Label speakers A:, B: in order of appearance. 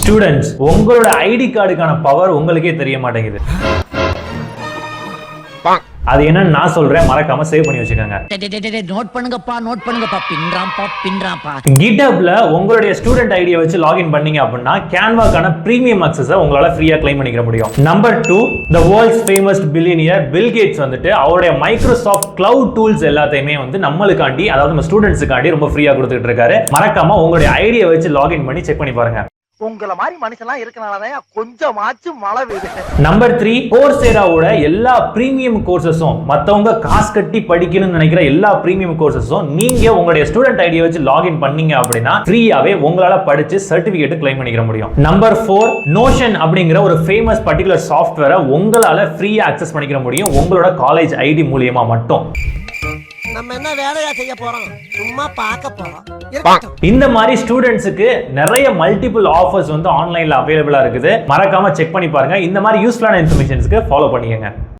A: Students, உங்களோட ID கார்டுக்கான power உங்களுக்கே தெரிய மாட்டேங்குது. அது என்னன்னு நான் சொல்றேன், மறக்காம சேவ் பண்ணி வச்சுக்கோங்க.
B: நோட் பண்ணுங்கப்பா பின்றாம்பா.
A: GitHubல உங்களுடைய ஸ்டூடெண்ட் ஐடியை வச்சு லாகின் பண்ணீங்க அப்படின்னா கேன்வாக்கான பிரீமியம் அக்சஸை உங்களால ஃப்ரீயா கிளைம் பண்ணிக்க முடியும். Number 2, the world's famous billionaire Bill Gates வந்துட்டு அவருடைய மைக்ரோசாஃப்ட் கிளவுட் டூல்ஸ் எல்லாத்தையுமே வந்து நம்மளுக்காண்டி, அதாவது நம்ம ஸ்டூடெண்ட்ஸுக்காண்டி ரொம்ப ஃப்ரீயா கொடுத்துட்டு இருக்காரு. மறக்காம உங்களுடைய ஐடியை வச்சு லாகின் பண்ணி செக் பண்ணி பாருங்க.
C: உங்கள மாதிரி மனுஷன்லாம் இருக்கனாலதான் கொஞ்சமாச்சும் மழை பெய்யுது.
A: நம்பர் 3, கோர்சேராவோட எல்லா பிரீமியம் கோர்சஸும், மத்தவங்க காசு கட்டி படிக்கணும்னு நினைக்கிற எல்லா பிரீமியம் கோர்சஸும் நீங்க உங்களுடைய ஸ்டூடெண்ட் ஐடியை வச்சு லாகின் பண்ணீங்க அப்படின்னா ஃப்ரீயாவே உங்களால படிச்சு சர்டிபிகேட் கிளைம் பண்ணிக்க முடியும். நம்பர் 4, நோஷன் அப்படிங்கிற ஒரு ஃபேமஸ் பர்டிகுலர் சாஃப்ட்வேரை உங்களால ஃப்ரீயா அக்சஸ் பண்ணிக்க முடியும் உங்களோட காலேஜ் ஐடி மூலியமா மட்டும்.
C: நம்ம என்ன வேலையா செய்ய போறோம், சும்மா பார்க்க போறோம்.
A: இந்த மாதிரி ஸ்டூடெண்ட்ஸுக்கு நிறைய மல்டிபிள் ஆஃபர்ஸ் வந்து ஆன்லைன்ல அவைலபிளா இருக்குது. மறக்காம செக் பண்ணி பாருங்க. இந்த மாதிரி யூஸ்ஃபுல்லான இன்ஃபர்மேஷன்ஸ்க்கு ஃபாலோ பண்ணிக்கங்க.